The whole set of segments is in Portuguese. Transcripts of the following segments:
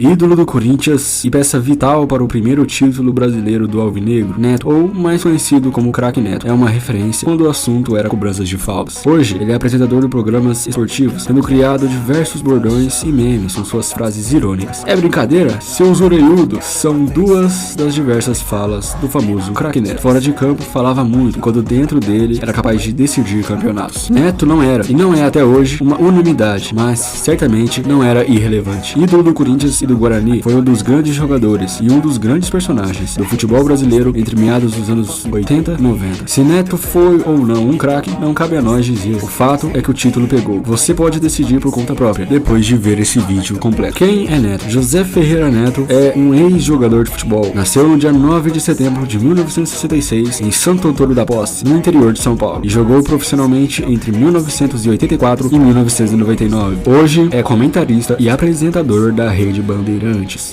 Ídolo do Corinthians e peça vital para o primeiro título brasileiro do Alvinegro, Neto, ou mais conhecido como Craque Neto, é uma referência quando o assunto era cobranças de faltas. Hoje, ele é apresentador de programas esportivos, tendo criado diversos bordões e memes com suas frases irônicas. É brincadeira? Seus orelhudos são duas das diversas falas do famoso Craque Neto. Fora de campo, falava muito, enquanto dentro dele era capaz de decidir campeonatos. Neto não era, e não é até hoje, uma unanimidade, mas certamente não era irrelevante. Ídolo do Corinthians e do Guarani, foi um dos grandes jogadores e um dos grandes personagens do futebol brasileiro entre meados dos anos 80 e 90. Se Neto foi ou não um craque, não cabe a nós dizer. O fato é que o título pegou. Você pode decidir por conta própria, depois de ver esse vídeo completo. Quem é Neto? José Ferreira Neto é um ex-jogador de futebol. Nasceu no dia 9 de setembro de 1966 em Santo Antônio da Posse, no interior de São Paulo, e jogou profissionalmente entre 1984 e 1999. Hoje é comentarista e apresentador da Rede Bandeirantes.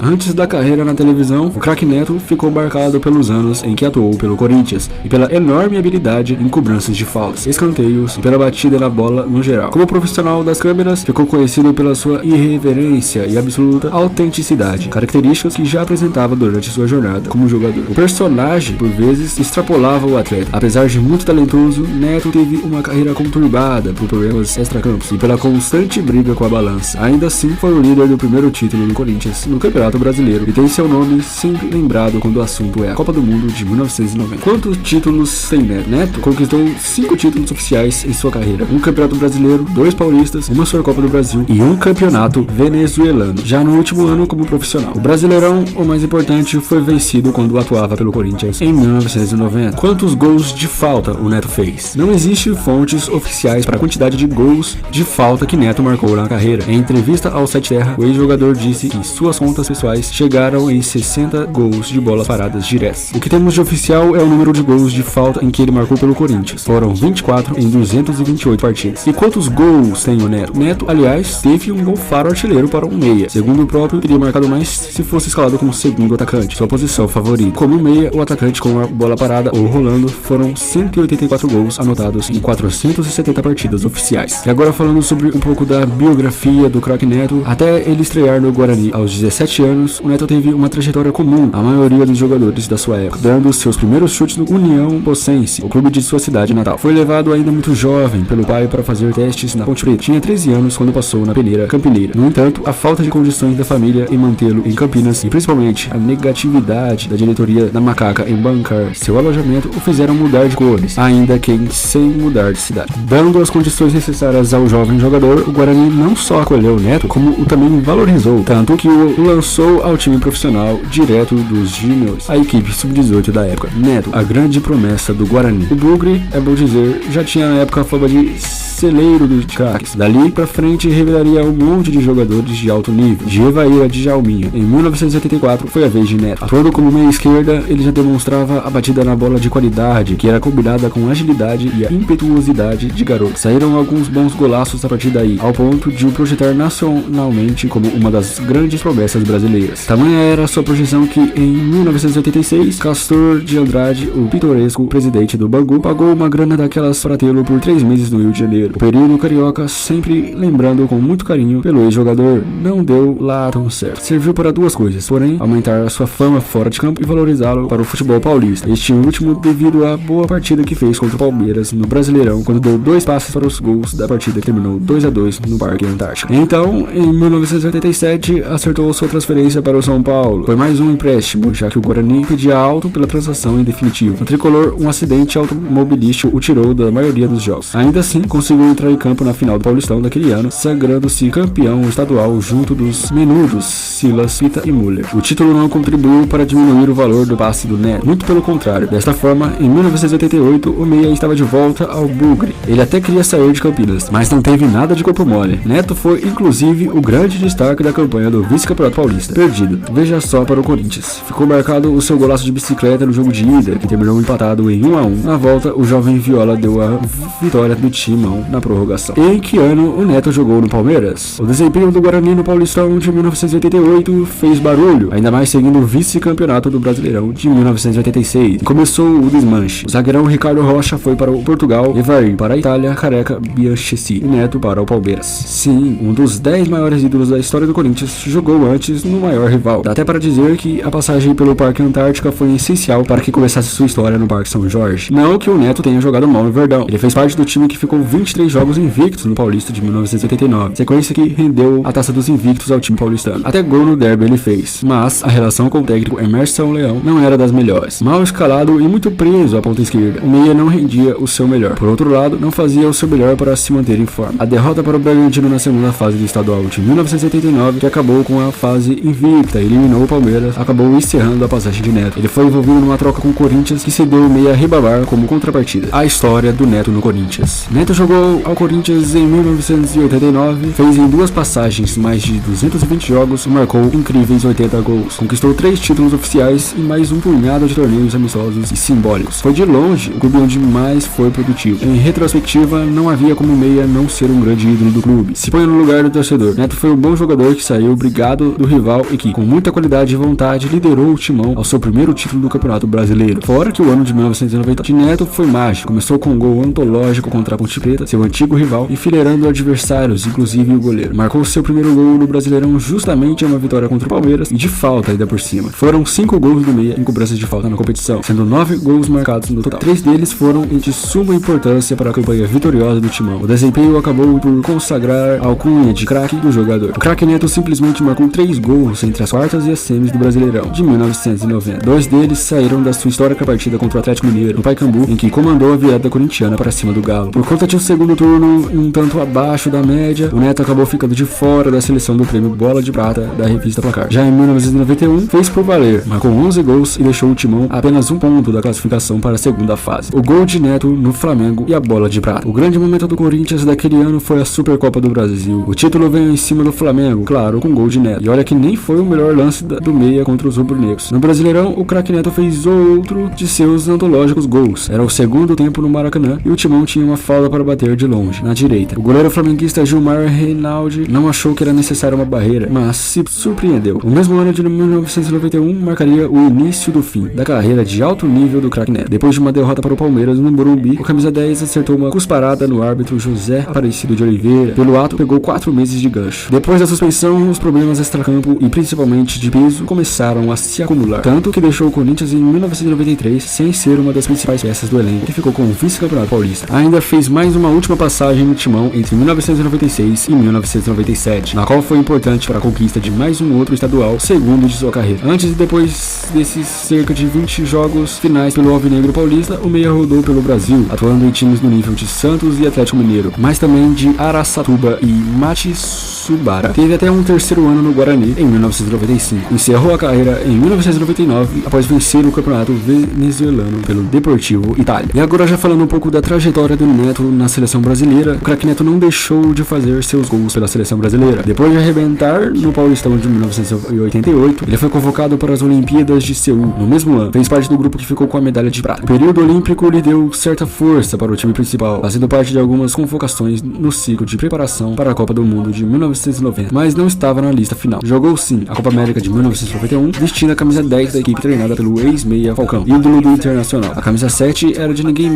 Antes da carreira na televisão, o Craque Neto ficou marcado pelos anos em que atuou pelo Corinthians e pela enorme habilidade em cobranças de faltas, escanteios e pela batida na bola no geral. Como profissional das câmeras, ficou conhecido pela sua irreverência e absoluta autenticidade, características que já apresentava durante sua jornada como jogador. O personagem, por vezes, extrapolava o atleta. Apesar de muito talentoso, Neto teve uma carreira conturbada por problemas extracampos e pela constante briga com a balança. Ainda assim, foi o líder do primeiro título do Corinthians no Campeonato Brasileiro e tem seu nome sempre lembrado quando o assunto é a Copa do Mundo de 1990. Quantos títulos tem Neto? Neto conquistou 5 títulos oficiais em sua carreira: um Campeonato Brasileiro, 2 paulistas, uma Supercopa do Brasil e um Campeonato Venezuelano, já no último ano como profissional. O Brasileirão, o mais importante, foi vencido quando atuava pelo Corinthians em 1990. Quantos gols de falta o Neto fez? Não existe fontes oficiais para a quantidade de gols de falta que Neto marcou na carreira. Em entrevista ao Sete Terra, o ex-jogador disse que suas contas pessoais chegaram em 60 gols de bolas paradas diretas. O que temos de oficial é o número de gols de falta em que ele marcou pelo Corinthians. Foram 24 em 228 partidas. E quantos gols tem o Neto? Neto, aliás, teve um gol faro artilheiro para um meia. Segundo o próprio, teria marcado mais se fosse escalado como segundo atacante, sua posição favorita. Como meia, o atacante com a bola parada ou rolando, foram 184 gols anotados em 470 partidas oficiais. E agora falando sobre um pouco da biografia do Craque Neto, até ele estrear no Guarani aos 17 anos, o Neto teve uma trajetória comum à maioria dos jogadores da sua época, dando seus primeiros chutes no União Pocense, o clube de sua cidade natal. Foi levado ainda muito jovem pelo pai para fazer testes na Ponte Preta. Tinha 13 anos quando passou na peneira campineira. No entanto, a falta de condições da família em mantê-lo em Campinas e principalmente a negatividade da diretoria da Macaca em bancar seu alojamento o fizeram mudar de cores, ainda que sem mudar de cidade. Dando as condições necessárias ao jovem jogador, o Guarani não só acolheu o Neto, como o também valorizou, tanto que o lançou ao time profissional direto dos Juniors, a equipe sub-18 da época. Neto, a grande promessa do Guarani. O Bugre, é bom dizer, já tinha na época a fama de celeiro dos craques. Dali pra frente revelaria um monte de jogadores de alto nível, de Evair a Djalminha. Em 1984 foi a vez de Neto. Atuando como meia esquerda, ele já demonstrava a batida na bola de qualidade, que era combinada com agilidade e a impetuosidade de garoto. Saíram alguns bons golaços a partir daí, ao ponto de o projetar nacionalmente como uma das grandes promessas brasileiras. Tamanha era sua projeção que em 1986, Castor de Andrade, o pitoresco presidente do Bangu, pagou uma grana daquelas para tê-lo por 3 meses no Rio de Janeiro. O período carioca, sempre lembrando com muito carinho pelo ex-jogador, não deu lá tão certo. Serviu para 2 coisas, porém, aumentar a sua fama fora de campo e valorizá-lo para o futebol paulista. Este último devido à boa partida que fez contra o Palmeiras no Brasileirão, quando deu 2 passes para os gols da partida que terminou 2-2 no Parque Antártica. Então, em 1987, acertou sua transferência para o São Paulo. Foi mais um empréstimo, já que o Guarani pedia alto pela transação em definitivo. No tricolor, um acidente automobilístico o tirou da maioria dos jogos. Ainda assim, conseguiu entrar em campo na final do Paulistão daquele ano, sagrando-se campeão estadual junto dos menudos Silas, Pita e Müller. O título não contribuiu para diminuir o valor do passe do Neto, muito pelo contrário. Desta forma, em 1988, o meia estava de volta ao Bugre. Ele até queria sair de Campinas, mas não teve nada de corpo mole. Neto foi, inclusive, o grande destaque da campanha do vice-campeonato paulista, perdido. Veja só para o Corinthians. Ficou marcado o seu golaço de bicicleta no jogo de ida, que terminou empatado em 1-1. Na volta, o jovem Viola deu a vitória do Timão na prorrogação. E em que ano o Neto jogou no Palmeiras? O desempenho do Guarani no Paulistão de 1988 fez barulho, ainda mais seguindo o vice-campeonato do Brasileirão de 1986. Começou o desmanche. O zagueirão Ricardo Rocha foi para o Portugal, Evair para a Itália, Careca, Bianchessi e Neto para o Palmeiras. Sim, um dos 10 maiores ídolos da história do Corinthians jogou antes no maior rival. Dá até para dizer que a passagem pelo Parque Antártica foi essencial para que começasse sua história no Parque São Jorge. Não que o Neto tenha jogado mal no Verdão. Ele fez parte do time que ficou 23 jogos invictos no Paulista de 1989, sequência que rendeu a taça dos invictos ao time paulistano. Até gol no derby ele fez, mas a relação com o técnico Emerson Leão não era das melhores. Mal escalado e muito preso à ponta esquerda, o meia não rendia o seu melhor. Por outro lado, não fazia o seu melhor para se manter em forma. A derrota para o Bragantino na segunda fase do estadual de 1989, que acabou com a fase invicta e eliminou o Palmeiras, acabou encerrando a passagem de Neto. Ele foi envolvido numa troca com o Corinthians, que cedeu o meia Ribabar como contrapartida. A história do Neto no Corinthians. Neto jogou ao Corinthians em 1989, fez em 2 passagens mais de 220 jogos e marcou incríveis 80 gols. Conquistou 3 títulos oficiais e mais um punhado de torneios amistosos e simbólicos. Foi de longe o clube onde mais foi produtivo. Em retrospectiva, não havia como meia não ser um grande ídolo do clube. Se põe no lugar do torcedor. Neto foi um bom jogador que saiu brigado do rival e que, com muita qualidade e vontade, liderou o timão ao seu primeiro título do Campeonato Brasileiro. Fora que o ano de 1990 de Neto foi mágico. Começou com um gol antológico contra a Ponte Preta, seu antigo rival, enfileirando adversários, inclusive o goleiro. Marcou seu primeiro gol no Brasileirão justamente em uma vitória contra o Palmeiras e de falta ainda por cima. Foram 5 gols do meia em cobranças de falta na competição, sendo 9 gols marcados no total. 3 deles foram de suma importância para a campanha vitoriosa do timão. O desempenho acabou por consagrar a alcunha de craque do jogador. O craque Neto simplesmente marcou 3 gols entre as quartas e as semis do Brasileirão de 1990. 2 deles saíram da sua histórica partida contra o Atlético Mineiro, no Pacaembu, em que comandou a virada corintiana para cima do Galo. Por conta de um segundo turno um tanto abaixo da média, o Neto acabou ficando de fora da seleção do prêmio Bola de Prata da revista Placar. Já em 1991, fez por valer, marcou 11 gols e deixou o timão a apenas 1 ponto da classificação para a segunda fase. O gol de Neto no Flamengo e a Bola de Prata. O grande momento do Corinthians daquele ano foi a Supercopa do Brasil. O título veio em cima do Flamengo, claro, com gol de Neto. E olha que nem foi o melhor lance do meia contra os rubro-negros. No Brasileirão, o craque Neto fez outro de seus antológicos gols. Era o segundo tempo no Maracanã e o timão tinha uma falta para bater de longe, na direita. O goleiro flamenguista Gilmar Reinaldi não achou que era necessária uma barreira, mas se surpreendeu. O mesmo ano de 1991 marcaria o início do fim da carreira de alto nível do craque Neto. Depois de uma derrota para o Palmeiras no Morumbi, o camisa 10 acertou uma cusparada no árbitro José Aparecido de Oliveira. Pelo ato, pegou 4 meses de gancho. Depois da suspensão, os problemas extracampo e principalmente de peso começaram a se acumular, tanto que deixou o Corinthians em 1993 sem ser uma das principais peças do elenco, que ficou com o vice-campeonato paulista. Ainda fez mais uma última passagem no timão entre 1996 e 1997, na qual foi importante para a conquista de mais um outro estadual, segundo de sua carreira. Antes e depois desses cerca de 20 jogos finais pelo Alvinegro Paulista, o meia rodou pelo Brasil, atuando em times no nível de Santos e Atlético Mineiro, mas também de Araçatuba e Matsubara. Teve até um terceiro ano no Guarani em 1995. Encerrou a carreira em 1999 após vencer o campeonato venezuelano pelo Deportivo Itália. E agora, já falando um pouco da trajetória do Neto na seleção brasileira, o craque Neto não deixou de fazer seus gols pela seleção brasileira. Depois de arrebentar no Paulistão de 1988, ele foi convocado para as Olimpíadas de Seul no mesmo ano. Fez parte do grupo que ficou com a medalha de prata. O período olímpico lhe deu certa força para o time principal, fazendo parte de algumas convocações no ciclo de preparação para a Copa do Mundo de 1990, mas não estava na lista final. Jogou sim a Copa América de 1991, vestindo a camisa 10 da equipe treinada pelo ex-meia Falcão, ídolo do Internacional. A camisa 7 era de ninguém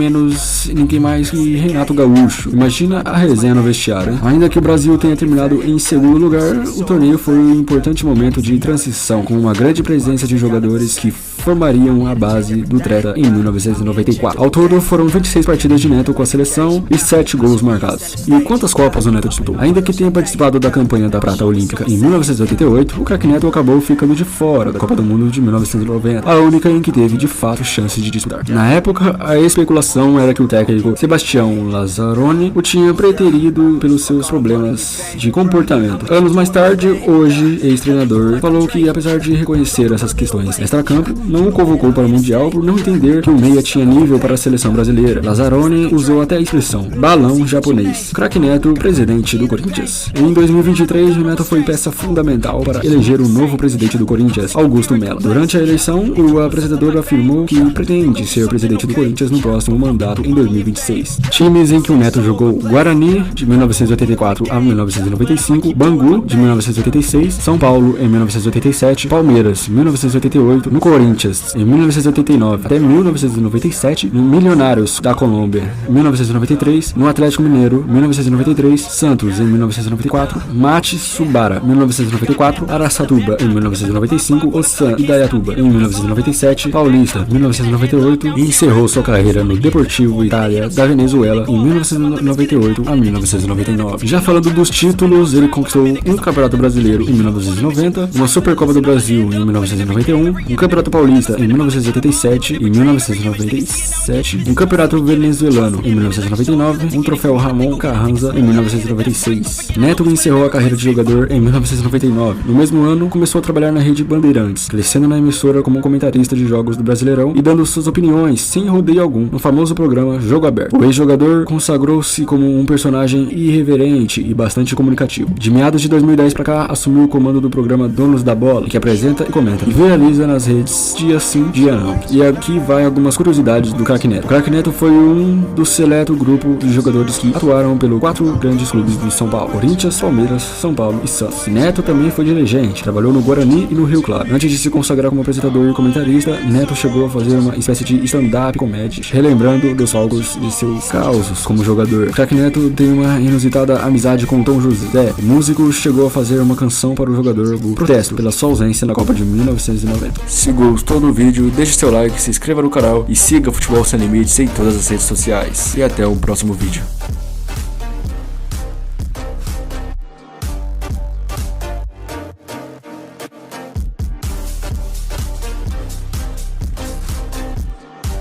mais que Renato Gaúcho. Imagina a resenha no vestiário, hein? Ainda que o Brasil tenha terminado em segundo lugar, o torneio foi um importante momento de transição, com uma grande presença de jogadores que formariam a base do Treta em 1994. Ao todo, foram 26 partidas de Neto com a seleção e 7 gols marcados. E quantas Copas o Neto disputou? Ainda que tenha participado da campanha da Prata Olímpica em 1988, o craque Neto acabou ficando de fora da Copa do Mundo de 1990, a única em que teve de fato chance de disputar. Na época, a especulação era que o técnico Sebastião Lazzaroni o tinha preterido pelos seus problemas de comportamento. Anos mais tarde, hoje ex-treinador, falou que, apesar de reconhecer essas questões extra-campo, não o convocou para o Mundial por não entender que o meia tinha nível para a seleção brasileira. Lazzaroni usou até a expressão balão japonês. Craque Neto, presidente do Corinthians. Em 2023, o Neto foi peça fundamental para eleger o novo presidente do Corinthians, Augusto Melo. Durante a eleição, o apresentador afirmou que pretende ser presidente do Corinthians no próximo mandato em 2026. Times em que o Neto jogou: Guarani, de 1984 a 1995, Bangu, de 1986, São Paulo, em 1987, Palmeiras, 1988, no Corinthians, em 1989 até 1997, no Milionários da Colômbia, em 1993, no Atlético Mineiro, 1993, Santos, em 1994, Mate Subara, 1994, Araçatuba, em 1995, Ossan Idaiatuba, em 1997, Paulista, 1998, e encerrou sua carreira no Deportivo Itália da Venezuela em 1998 a 1999. Já falando dos títulos, ele conquistou um Campeonato Brasileiro em 1990, uma Supercopa do Brasil em 1991, um Campeonato Paulista em 1987 e 1997, um Campeonato Venezuelano em 1999, um Troféu Ramon Carranza em 1996. Neto encerrou a carreira de jogador em 1999. No mesmo ano, começou a trabalhar na Rede Bandeirantes, crescendo na emissora como comentarista de jogos do Brasileirão e dando suas opiniões sem rodeio algum no famoso programa Jogo Aberto. O ex-jogador consagrou-se como um personagem irreverente e bastante comunicativo. De meados de 2010 para cá, assumiu o comando do programa Donos da Bola, que apresenta e comenta e viraliza nas redes dia sim, dia não. E aqui vai algumas curiosidades do Craque Neto. O Craque Neto foi um do seleto grupo de jogadores que atuaram pelos 4 grandes clubes de São Paulo: Corinthians, Palmeiras, São Paulo e Santos. Neto também foi dirigente, trabalhou no Guarani e no Rio Claro. Antes de se consagrar como apresentador e comentarista, Neto chegou a fazer uma espécie de stand-up comedy, relembrando dos palcos de seus causos como jogador. O Craque Neto tem uma inusitada amizade com Tom José. O músico chegou a fazer uma canção para o jogador do protesto pela sua ausência na Copa de 1990. Se gostou do vídeo, deixe seu like, se inscreva no canal e siga Futebol Sem Limites em todas as redes sociais. E até o próximo vídeo.